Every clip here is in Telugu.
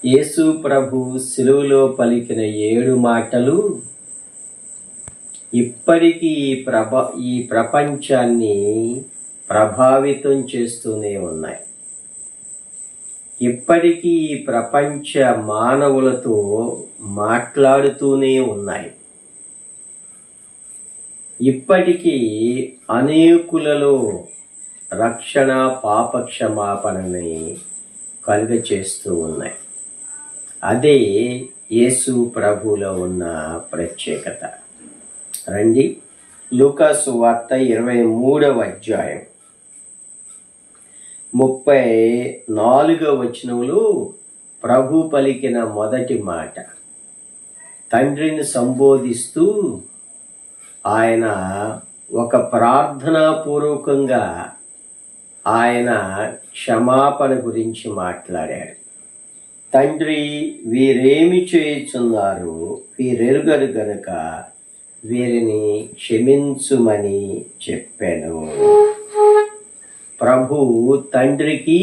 యేసు ప్రభు సిలువలో పలికిన 7 మాటలు ఇప్పటికీ ఈ ప్రపంచాన్ని ప్రభావితం చేస్తూనే ఉన్నాయి. ఇప్పటికీ ఈ ప్రపంచ మానవులతో మాట్లాడుతూనే ఉన్నాయి. ఇప్పటికీ అనేకులలో రక్షణ, పాపక్షమాపణని కలుగచేస్తూ ఉన్నాయి. అదే యేసు ప్రభువులో ఉన్న ప్రత్యేకత. రండి, లూకా సువార్త 23వ అధ్యాయం 34వ వచనంలో ప్రభు పలికిన మొదటి మాట. తండ్రిని సంబోధిస్తూ ఆయన ఒక ప్రార్థనాపూర్వకంగా ఆయన క్షమాపణ గురించి మాట్లాడాడు. తండ్రి, వీరేమి చేయుచున్నారు, వీరెరుగరు గనుక వీరిని క్షమించుమని చెప్పాను. ప్రభు తండ్రికి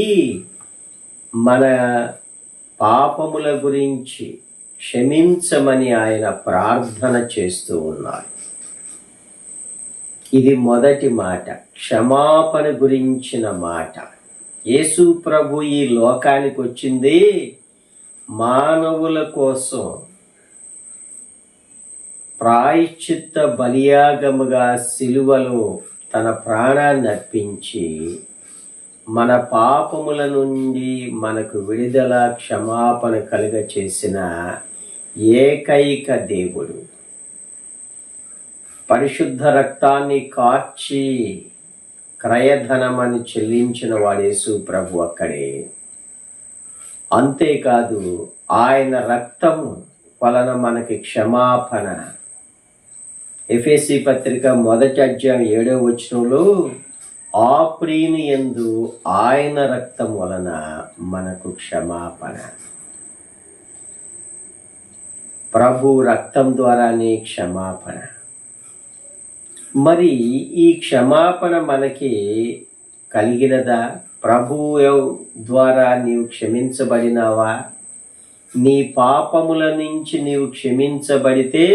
మన పాపముల గురించి క్షమించమని ఆయన ప్రార్థన చేస్తూ ఉన్నారు. ఇది మొదటి మాట, క్షమాపణ గురించిన మాట. యేసు ప్రభు ఈ లోకానికి వచ్చింది మానవుల కోసం ప్రాయశ్చిత్త బలియాగముగా సిలువలో తన ప్రాణాన్ని అర్పించి మన పాపముల నుండి మనకు విడుదల, క్షమాపణ కలుగ చేసిన ఏకైక దేవుడు. పరిశుద్ధ రక్తాన్ని కార్చి క్రయధనమని చెల్లించిన వాడు యేసు ప్రభు అక్కడే. అంతేకాదు, ఆయన రక్తము వలన మనకి క్షమాపణ. ఎఫెసీ పత్రిక 1వ అధ్యాయం 7వ వచనంలో ఆ ప్రియుని యందు ఆయన రక్తం వలన మనకు క్షమాపణ. ప్రభు రక్తం ద్వారానే క్షమాపణ. మరి ఈ క్షమాపణ మనకి కలిగినదా? ప్రభు ద్వారా నీవు క్షమించబడినావా? నీ పాపముల నుంచి నీవు క్షమించబడితే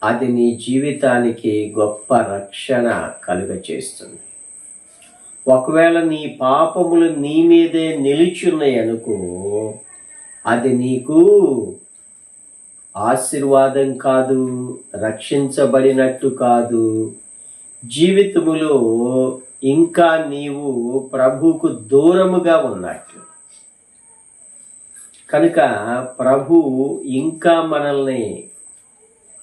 అది నీ జీవితానికి గొప్ప రక్షణ కలుగచేస్తుంది. ఒకవేళ నీ పాపములు నీ మీదే నిలిచున్నాయి అనుకో, అది నీకు ఆశీర్వాదం కాదు, రక్షించబడినట్టు కాదు. జీవితములో ఇంకా నీవు ప్రభువుకు దూరముగా ఉన్నట్లు. కనుక ప్రభు ఇంకా మనల్ని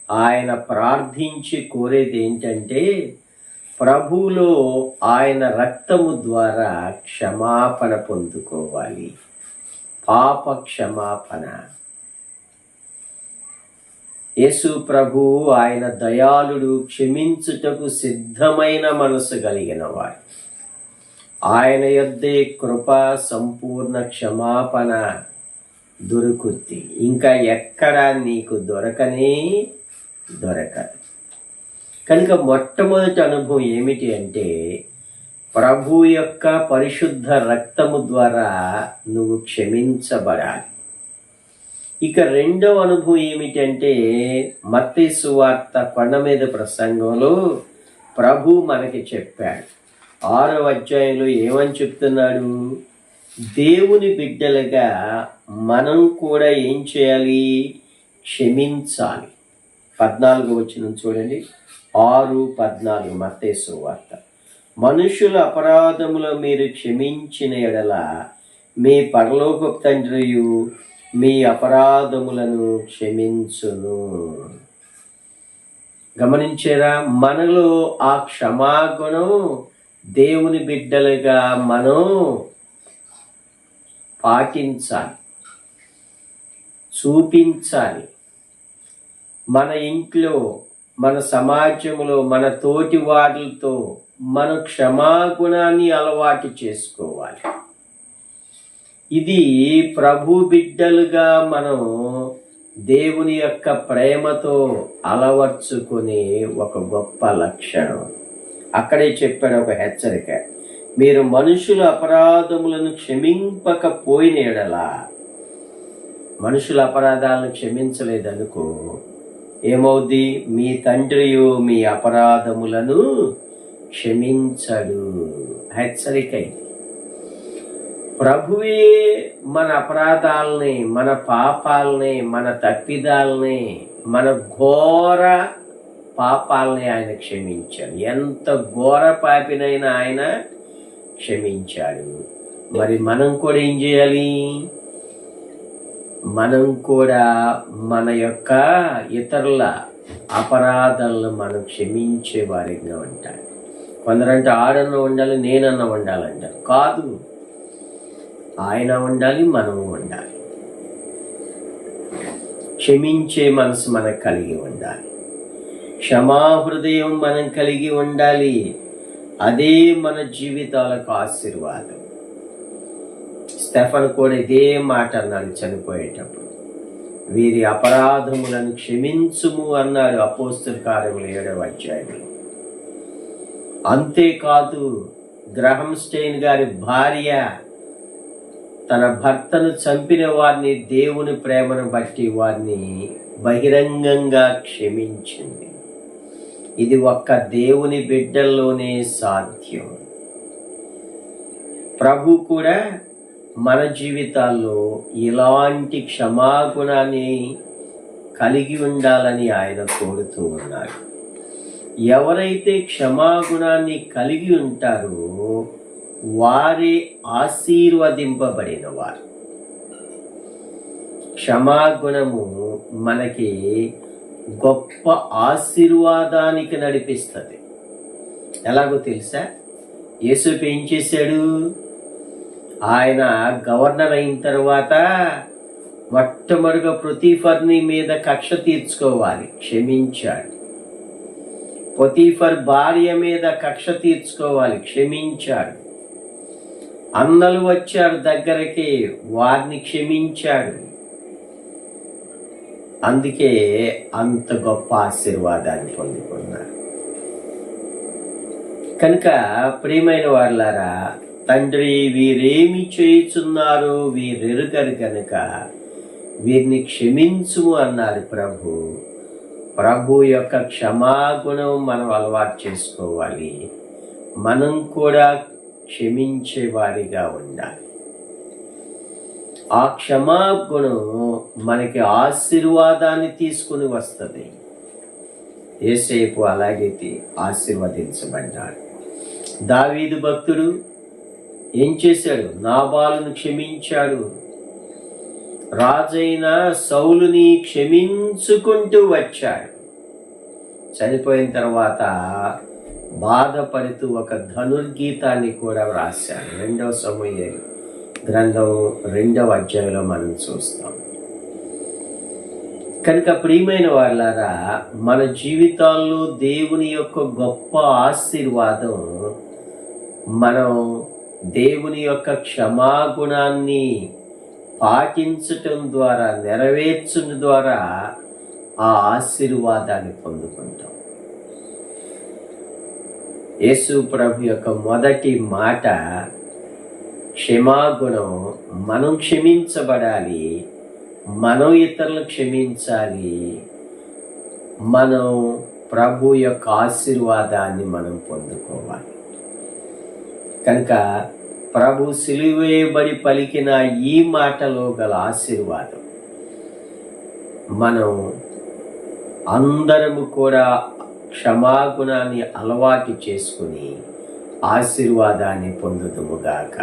ఆయన ప్రార్థించి కోరేది ఏంటంటే, ప్రభువులో ఆయన రక్తము ద్వారా క్షమాపణ పొందుకోవాలి, పాప క్షమాపణ. యేసు ప్రభు ఆయన దయాళుడు, క్షమించుటకు సిద్ధమైన మనసు కలిగిన వాడు. ఆయన యొద్దే కృప, సంపూర్ణ క్షమాపణ దొరుకుద్ది. ఇంకా ఎక్కడ నీకు దొరకదు. కనుక మొట్టమొదటి అనుభవం ఏమిటి అంటే, ప్రభు యొక్క పరిశుద్ధ రక్తము ద్వారా నువ్వు క్షమించబడాలి. ఇక రెండవ అనుభవం ఏమిటంటే, మత్తయి సువార్త కొండ మీద ప్రసంగంలో ప్రభు మనకి చెప్పాడు. 6వ అధ్యాయంలో ఏమని చెప్తున్నాడు? దేవుని బిడ్డలుగా మనం కూడా ఏం చేయాలి? క్షమించాలి. 14వ వచనం చూడండి, 6:14 మత్తయి సువార్త. మనుషుల అపరాధములు మీరు క్షమించిన ఎడల మీ పరలోకపు తండ్రియు మీ అపరాధములను క్షమించును. గమనించారా? మనలో ఆ క్షమాగుణం దేవుని బిడ్డలుగా మనం పాటించాలి, చూపించాలి. మన ఇంట్లో, మన సమాజంలో, మన తోటి వారితో మన క్షమాగుణాన్ని అలవాటు చేసుకోవాలి. ఇది ప్రభు బిడ్డలుగా మనం దేవుని యొక్క ప్రేమతో అలవర్చుకునే ఒక గొప్ప లక్షణం. అక్కడే చెప్పాడు ఒక హెచ్చరిక, మీరు మనుషుల అపరాధములను క్షమింపకపోయిన ఎడల మనుషుల అపరాధాలను క్షమించలేదనుకో, ఏమవుద్ది? మీ తండ్రియు మీ అపరాధములను క్షమించడు. హెచ్చరిక ఇది. ప్రభువే మన అపరాధాలని, మన పాపాలని, మన తప్పిదాలని, మన ఘోర పాపాలని ఆయన క్షమించాడు. ఎంత ఘోర పాపినైనా ఆయన క్షమించాడు. మరి మనం కూడా ఏం చేయాలి? మనం కూడా మన యొక్క ఇతరుల అపరాధాలను మనం క్షమించే వారిగా ఉంటాలి. కొందరంటే ఆడన్న ఉండాలి, నేనన్న ఉండాలంటారు. కాదు, ఆయన ఉండాలి, మనం ఉండాలి. క్షమించే మనసు మనకు కలిగి ఉండాలి. క్షమాహృదయం మనం కలిగి ఉండాలి. అదే మన జీవితాలకు ఆశీర్వాదం. స్టెఫన్ కూడా ఇదే మాట అన్నాడు చనిపోయేటప్పుడు. వీరి అపరాధములను క్షమించుము అన్నాడు అపోస్తల కార్యములు 7వ అధ్యాయంలో. అంతేకాదు, గ్రహం స్టెయిన్ గారి భార్య తన భర్తను చంపిన వారిని దేవుని ప్రేమను బట్టి వారిని బహిరంగంగా క్షమించింది. ఇది ఒక్క దేవుని బిడ్డల్లోనే సాధ్యం. ప్రభు కూడా మన జీవితాల్లో ఇలాంటి క్షమాగుణాన్ని కలిగి ఉండాలని ఆయన కోరుతూ ఉన్నారు. ఎవరైతే క్షమాగుణాన్ని కలిగి ఉంటారో వారే ఆశీర్వదింపబడిన వారు. క్షమాగుణము మనకి గొప్ప ఆశీర్వాదానికి నడిపిస్తుంది. ఎలాగో తెలుసా? యేసుకు ఏం చేశాడు? ఆయన గవర్నర్ అయిన తర్వాత మొట్టమొదటిగా పొతీఫర్ని మీద కక్ష తీర్చుకోవాలి, క్షమించాడు. పొతీఫర్ భార్య మీద కక్ష తీర్చుకోవాలి, క్షమించాడు. అన్నలు వచ్చారు దగ్గరికి, వారిని క్షమించాడు. అందుకే అంత గొప్ప ఆశీర్వాదాన్ని పొందుకున్నారు. కనుక ప్రియమైన వారులారా, తండ్రి వీరేమి చేయుచున్నారో వీరెరుగరు కనుక వీరిని క్షమించుము అన్నారు ప్రభు. ప్రభు యొక్క క్షమాగుణం మనం అలవాటు చేసుకోవాలి. మనం కూడా క్షమించే వారిగా ఉండాలి. ఆ క్షమాగుణం మనకి ఆశీర్వాదాన్ని తీసుకుని వస్తుంది. యేసేపు అలాగైతే ఆశీర్వదించబడ్డాడు. దావీదు భక్తుడు ఏం చేశాడు? నాబాలును క్షమించాడు. రాజైన సౌలుని క్షమించుకుంటూ వచ్చాడు. చనిపోయిన తర్వాత బాధపడుతూ ఒక ధనుర్గీతాన్ని కూడా వ్రాశాడు. 2వ సమూయేలు గ్రంథం 2వ అధ్యాయంలో మనం చూస్తాం. కనుక ప్రియమైన వాళ్ళారా, మన జీవితాల్లో దేవుని యొక్క గొప్ప ఆశీర్వాదం మనం దేవుని యొక్క క్షమాగుణాన్ని పాటించటం ద్వారా, నెరవేర్చడం ద్వారా ఆ ఆశీర్వాదాన్ని పొందుకుంటాం. యేసు ప్రభు యొక్క మొదటి మాట క్షమాగుణం. మనం క్షమించబడాలి, మనం ఇతరులను క్షమించాలి, మనం ప్రభు యొక్క ఆశీర్వాదాన్ని మనం పొందుకోవాలి. కనుక ప్రభు సిలువ వేయబడి పలికిన ఈ మాటలో గల ఆశీర్వాదం మనం అందరము కూడా క్షమాగుణాన్ని అలవాటు చేసుకుని ఆశీర్వాదాన్ని పొందుదుముగాక.